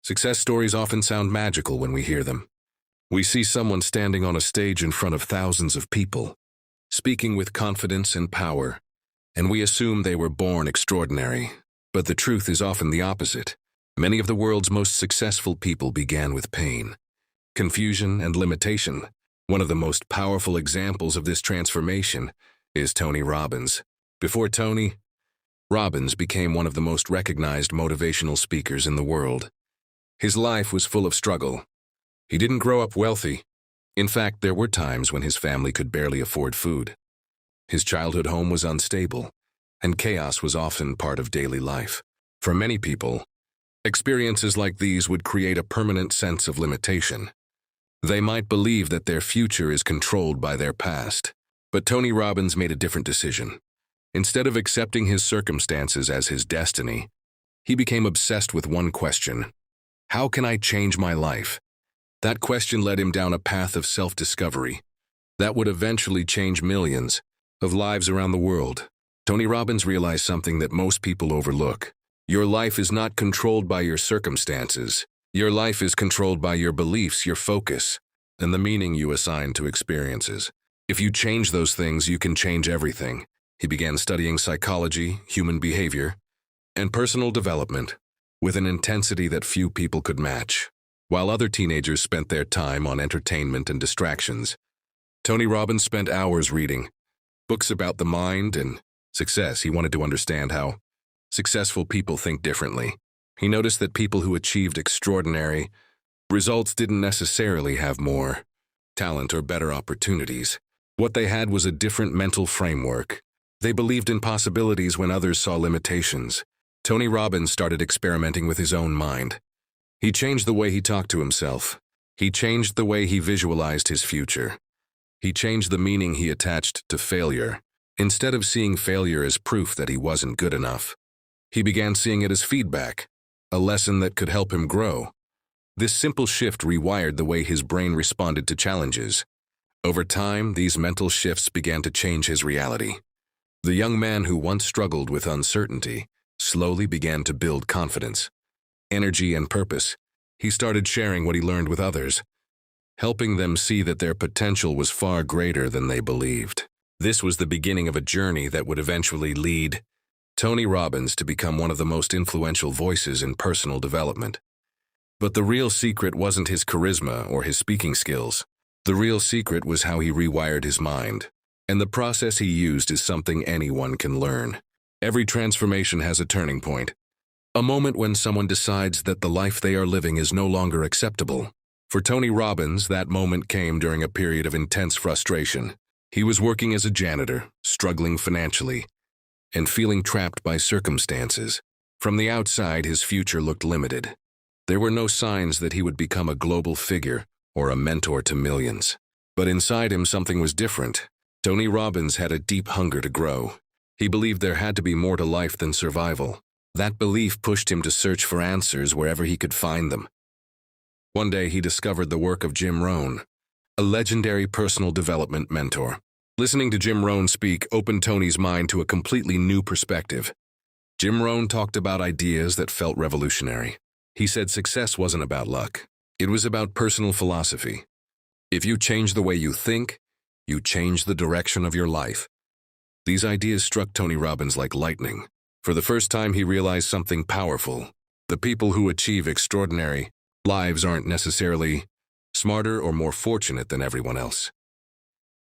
Success stories often sound magical when we hear them. We see someone standing on a stage in front of thousands of people, speaking with confidence and power, and we assume they were born extraordinary. But the truth is often the opposite. Many of the world's most successful people began with pain, confusion, and limitation. One of the most powerful examples of this transformation is Tony Robbins. Before Tony, Robbins became one of the most recognized motivational speakers in the world. His life was full of struggle. He didn't grow up wealthy. In fact, there were times when his family could barely afford food. His childhood home was unstable, and chaos was often part of daily life. For many people, experiences like these would create a permanent sense of limitation. They might believe that their future is controlled by their past. But Tony Robbins made a different decision. Instead of accepting his circumstances as his destiny, he became obsessed with one question: how can I change my life? That question led him down a path of self-discovery that would eventually change millions of lives around the world. Tony Robbins realized something that most people overlook. Your life is not controlled by your circumstances. Your life is controlled by your beliefs, your focus, and the meaning you assign to experiences. If you change those things, you can change everything. He began studying psychology, human behavior, and personal development with an intensity that few people could match. While other teenagers spent their time on entertainment and distractions, Tony Robbins spent hours reading books about the mind and success. He wanted to understand how successful people think differently. He noticed that people who achieved extraordinary results didn't necessarily have more talent or better opportunities. What they had was a different mental framework. They believed in possibilities when others saw limitations. Tony Robbins started experimenting with his own mind. He changed the way he talked to himself. He changed the way he visualized his future. He changed the meaning he attached to failure. Instead of seeing failure as proof that he wasn't good enough, he began seeing it as feedback, a lesson that could help him grow. This simple shift rewired the way his brain responded to challenges. Over time, these mental shifts began to change his reality. The young man who once struggled with uncertainty slowly began to build confidence, energy, and purpose. He started sharing what he learned with others, helping them see that their potential was far greater than they believed. This was the beginning of a journey that would eventually lead Tony Robbins to become one of the most influential voices in personal development. But the real secret wasn't his charisma or his speaking skills. The real secret was how he rewired his mind. And the process he used is something anyone can learn. Every transformation has a turning point. A moment when someone decides that the life they are living is no longer acceptable. For Tony Robbins, that moment came during a period of intense frustration. He was working as a janitor, struggling financially, and feeling trapped by circumstances. From the outside, his future looked limited. There were no signs that he would become a global figure or a mentor to millions. But inside him, something was different. Tony Robbins had a deep hunger to grow. He believed there had to be more to life than survival. That belief pushed him to search for answers wherever he could find them. One day, he discovered the work of Jim Rohn, a legendary personal development mentor. Listening to Jim Rohn speak opened Tony's mind to a completely new perspective. Jim Rohn talked about ideas that felt revolutionary. He said success wasn't about luck. It was about personal philosophy. If you change the way you think, you change the direction of your life. These ideas struck Tony Robbins like lightning. For the first time, he realized something powerful. The people who achieve extraordinary lives aren't necessarily smarter or more fortunate than everyone else.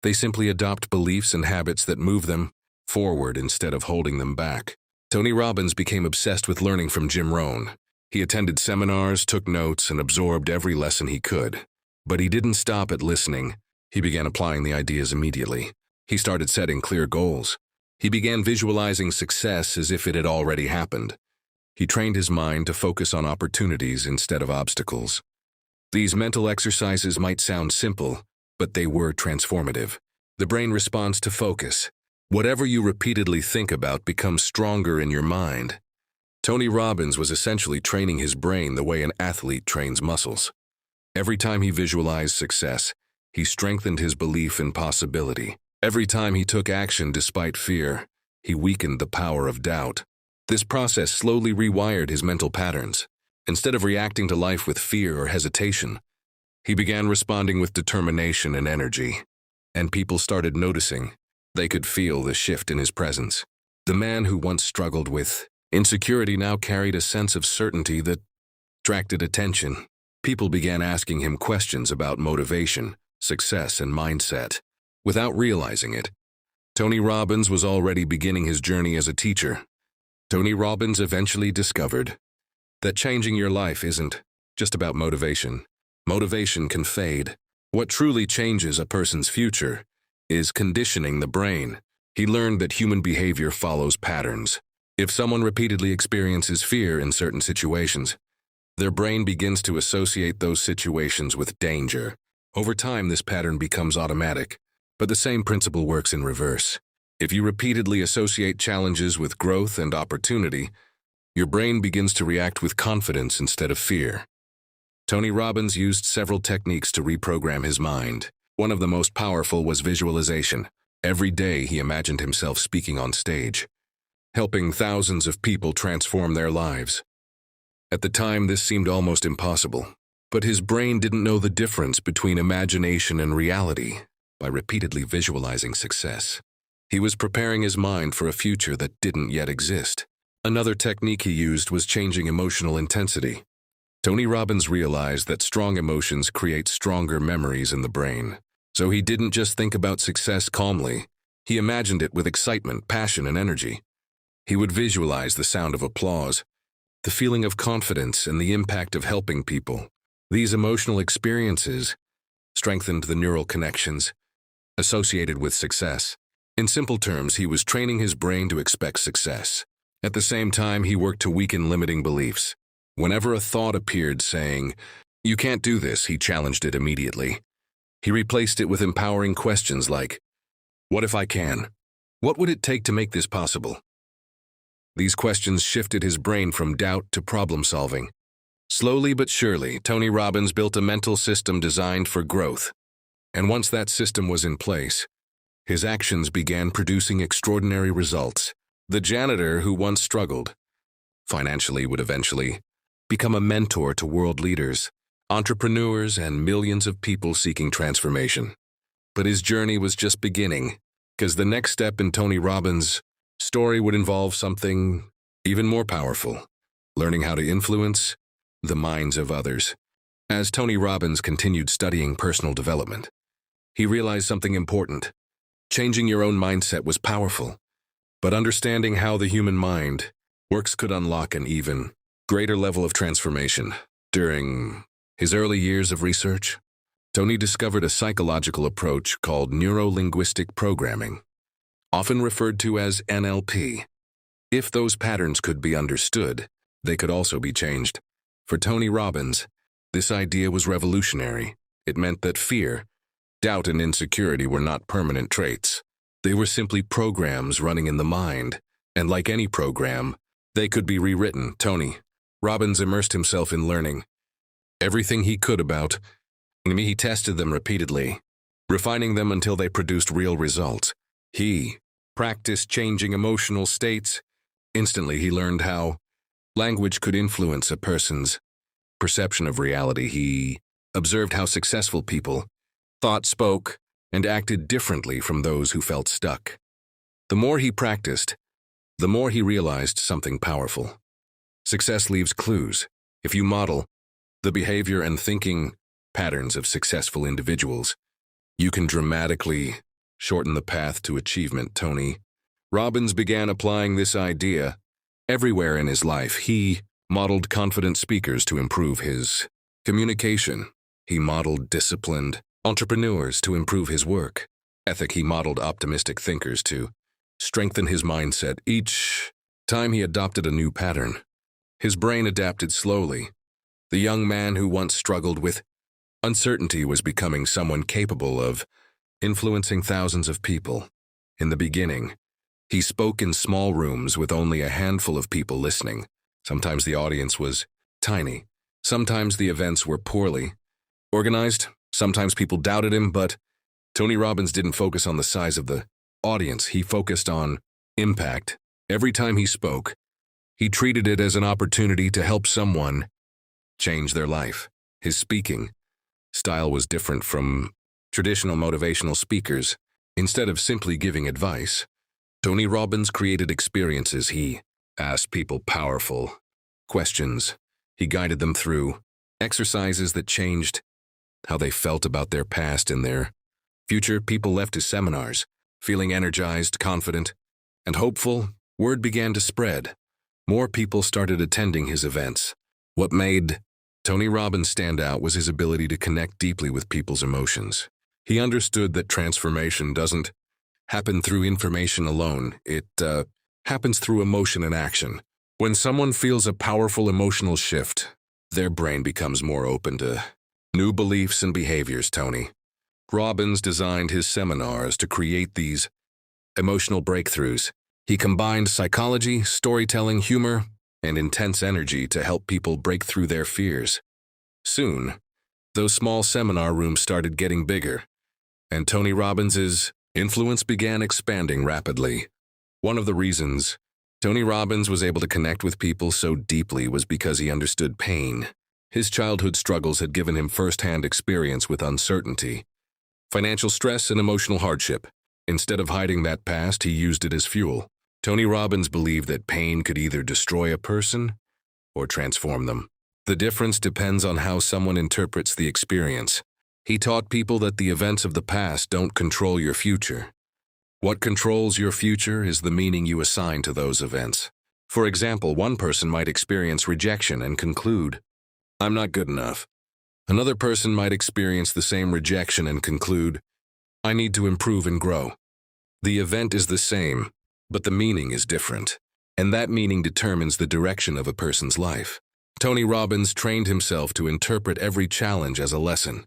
They simply adopt beliefs and habits that move them forward instead of holding them back. Tony Robbins became obsessed with learning from Jim Rohn. He attended seminars, took notes, and absorbed every lesson he could. But he didn't stop at listening. He began applying the ideas immediately. He started setting clear goals. He began visualizing success as if it had already happened. He trained his mind to focus on opportunities instead of obstacles. These mental exercises might sound simple, but they were transformative. The brain responds to focus. Whatever you repeatedly think about becomes stronger in your mind. Tony Robbins was essentially training his brain the way an athlete trains muscles. Every time he visualized success, he strengthened his belief in possibility. Every time he took action despite fear, he weakened the power of doubt. This process slowly rewired his mental patterns. Instead of reacting to life with fear or hesitation, he began responding with determination and energy. And people started noticing. They could feel the shift in his presence. The man who once struggled with insecurity now carried a sense of certainty that attracted attention. People began asking him questions about motivation, success, and mindset. Without realizing it, Tony Robbins was already beginning his journey as a teacher. Tony Robbins eventually discovered that changing your life isn't just about motivation. Motivation can fade. What truly changes a person's future is conditioning the brain. He learned that human behavior follows patterns. If someone repeatedly experiences fear in certain situations, their brain begins to associate those situations with danger. Over time, this pattern becomes automatic, but the same principle works in reverse. If you repeatedly associate challenges with growth and opportunity, your brain begins to react with confidence instead of fear. Tony Robbins used several techniques to reprogram his mind. One of the most powerful was visualization. Every day he imagined himself speaking on stage, helping thousands of people transform their lives. At the time, this seemed almost impossible, but his brain didn't know the difference between imagination and reality. By repeatedly visualizing success, he was preparing his mind for a future that didn't yet exist. Another technique he used was changing emotional intensity. Tony Robbins realized that strong emotions create stronger memories in the brain. So he didn't just think about success calmly. He imagined it with excitement, passion, and energy. He would visualize the sound of applause, the feeling of confidence, and the impact of helping people. These emotional experiences strengthened the neural connections associated with success. In simple terms, he was training his brain to expect success. At the same time, he worked to weaken limiting beliefs. Whenever a thought appeared saying, "You can't do this," he challenged it immediately. He replaced it with empowering questions like, "What if I can? What would it take to make this possible?" These questions shifted his brain from doubt to problem solving. Slowly but surely, Tony Robbins built a mental system designed for growth. And once that system was in place, his actions began producing extraordinary results. The janitor who once struggled financially would eventually become a mentor to world leaders, entrepreneurs, and millions of people seeking transformation. But his journey was just beginning, because the next step in Tony Robbins' story would involve something even more powerful: learning how to influence the minds of others. As Tony Robbins continued studying personal development, he realized something important. Changing your own mindset was powerful, but understanding how the human mind works could unlock an even greater level of transformation. During his early years of research, Tony discovered a psychological approach called Neuro-Linguistic Programming, often referred to as NLP. If those patterns could be understood, they could also be changed. For Tony Robbins, this idea was revolutionary. It meant that fear, doubt, and insecurity were not permanent traits. They were simply programs running in the mind, and like any program, they could be rewritten. Tony Robbins immersed himself in learning everything he could about me. He tested them repeatedly, refining them until they produced real results. He practiced changing emotional states. Instantly, he learned how language could influence a person's perception of reality. He observed how successful people thought, spoke, and acted differently from those who felt stuck. The more he practiced, the more he realized something powerful. Success leaves clues. If you model the behavior and thinking patterns of successful individuals, you can dramatically shorten the path to achievement. Tony Robbins began applying this idea everywhere in his life. He modeled confident speakers to improve his communication. He modeled disciplined entrepreneurs to improve his work ethic. He modeled optimistic thinkers to strengthen his mindset. Each time he adopted a new pattern, his brain adapted slowly. The young man who once struggled with uncertainty was becoming someone capable of influencing thousands of people. In the beginning, he spoke in small rooms with only a handful of people listening. Sometimes the audience was tiny. Sometimes the events were poorly organized. Sometimes people doubted him, but Tony Robbins didn't focus on the size of the audience. He focused on impact. Every time he spoke, he treated it as an opportunity to help someone change their life. His speaking style was different from traditional motivational speakers. Instead of simply giving advice, Tony Robbins created experiences. He asked people powerful questions. He guided them through exercises that changed how they felt about their past and their future. People left his seminars feeling energized, confident, and hopeful. Word began to spread. More people started attending his events. What made Tony Robbins stand out was his ability to connect deeply with people's emotions. He understood that transformation doesn't happen through information alone. It happens through emotion and action. When someone feels a powerful emotional shift, their brain becomes more open to new beliefs and behaviors. Tony Robbins designed his seminars to create these emotional breakthroughs. He combined psychology, storytelling, humor, and intense energy to help people break through their fears. Soon, those small seminar rooms started getting bigger, and Tony Robbins's influence began expanding rapidly. One of the reasons Tony Robbins was able to connect with people so deeply was because he understood pain. His childhood struggles had given him first-hand experience with uncertainty, financial stress, and emotional hardship. Instead of hiding that past, he used it as fuel. Tony Robbins believed that pain could either destroy a person or transform them. The difference depends on how someone interprets the experience. He taught people that the events of the past don't control your future. What controls your future is the meaning you assign to those events. For example, one person might experience rejection and conclude, "I'm not good enough." Another person might experience the same rejection and conclude, "I need to improve and grow." The event is the same, but the meaning is different, and that meaning determines the direction of a person's life. Tony Robbins trained himself to interpret every challenge as a lesson.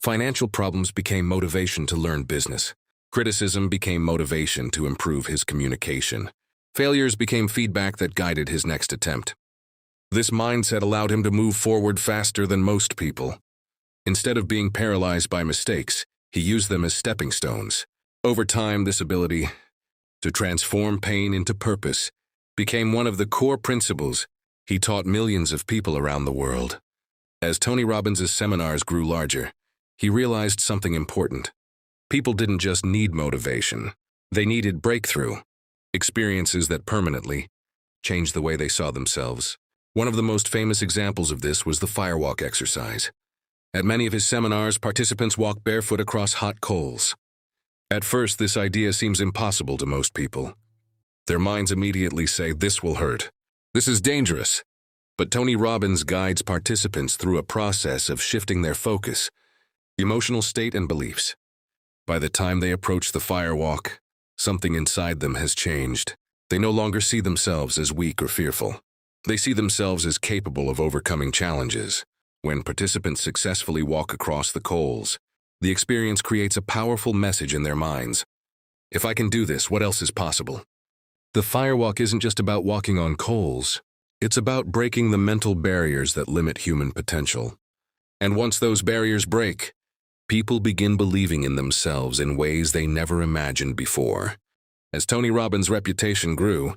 Financial problems became motivation to learn business. Criticism became motivation to improve his communication. Failures became feedback that guided his next attempt. This mindset allowed him to move forward faster than most people. Instead of being paralyzed by mistakes, he used them as stepping stones. Over time, this ability to transform pain into purpose became one of the core principles he taught millions of people around the world. As Tony Robbins' seminars grew larger, he realized something important. People didn't just need motivation, they needed breakthrough, experiences that permanently changed the way they saw themselves. One of the most famous examples of this was the firewalk exercise. At many of his seminars, participants walked barefoot across hot coals. At first, this idea seems impossible to most people. Their minds immediately say, "This will hurt. This is dangerous." But Tony Robbins guides participants through a process of shifting their focus, emotional state, and beliefs. By the time they approach the firewalk, something inside them has changed. They no longer see themselves as weak or fearful. They see themselves as capable of overcoming challenges. When participants successfully walk across the coals, the experience creates a powerful message in their minds. If I can do this, what else is possible? The firewalk isn't just about walking on coals. It's about breaking the mental barriers that limit human potential. And once those barriers break, people begin believing in themselves in ways they never imagined before. As Tony Robbins' reputation grew,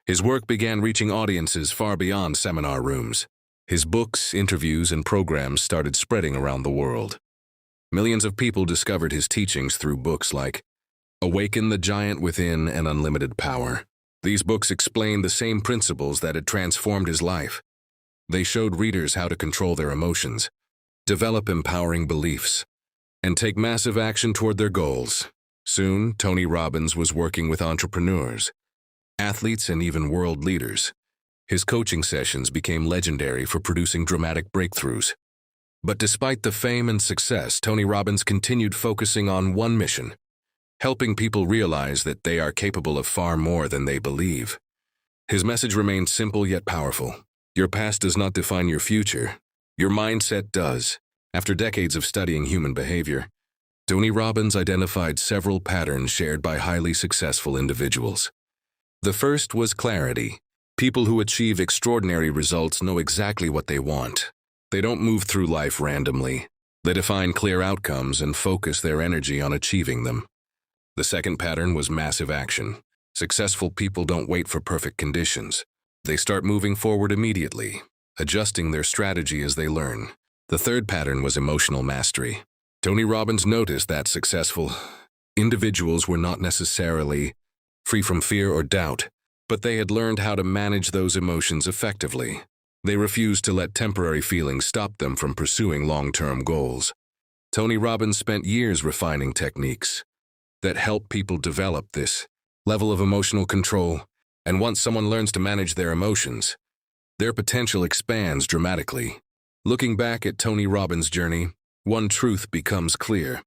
his work began reaching audiences far beyond seminar rooms. His books, interviews, and programs started spreading around the world. Millions of people discovered his teachings through books like Awaken the Giant Within and Unlimited Power. These books explained the same principles that had transformed his life. They showed readers how to control their emotions, develop empowering beliefs, and take massive action toward their goals. Soon, Tony Robbins was working with entrepreneurs, athletes, and even world leaders. His coaching sessions became legendary for producing dramatic breakthroughs. But despite the fame and success, Tony Robbins continued focusing on one mission: helping people realize that they are capable of far more than they believe. His message remained simple yet powerful. Your past does not define your future. Your mindset does. After decades of studying human behavior, Tony Robbins identified several patterns shared by highly successful individuals. The first was clarity. People who achieve extraordinary results know exactly what they want. They don't move through life randomly. They define clear outcomes and focus their energy on achieving them. The second pattern was massive action. Successful people don't wait for perfect conditions. They start moving forward immediately. adjusting their strategy as they learn. The third pattern was emotional mastery. Tony Robbins noticed that successful individuals were not necessarily free from fear or doubt, but they had learned how to manage those emotions effectively. They refused to let temporary feelings stop them from pursuing long-term goals. Tony Robbins spent years refining techniques that help people develop this level of emotional control, and once someone learns to manage their emotions, their potential expands dramatically. Looking back at Tony Robbins' journey, one truth becomes clear.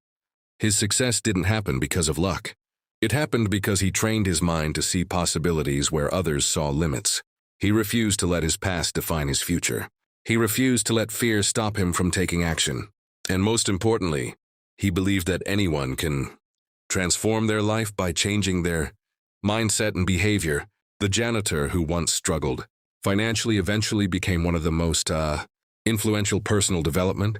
His success didn't happen because of luck. It happened because he trained his mind to see possibilities where others saw limits. He refused to let his past define his future. He refused to let fear stop him from taking action. And most importantly, he believed that anyone can transform their life by changing their mindset and behavior. The janitor who once struggled financially eventually became one of the most influential personal development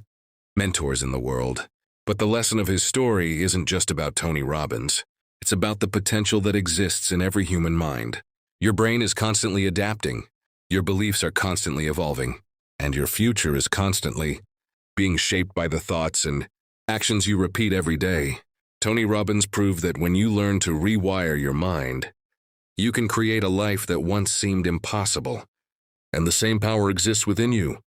mentors in the world. But the lesson of his story isn't just about Tony Robbins. It's about the potential that exists in every human mind. Your brain is constantly adapting, your beliefs are constantly evolving, and your future is constantly being shaped by the thoughts and actions you repeat every day. Tony Robbins proved that when you learn to rewire your mind, you can create a life that once seemed impossible. And the same power exists within you.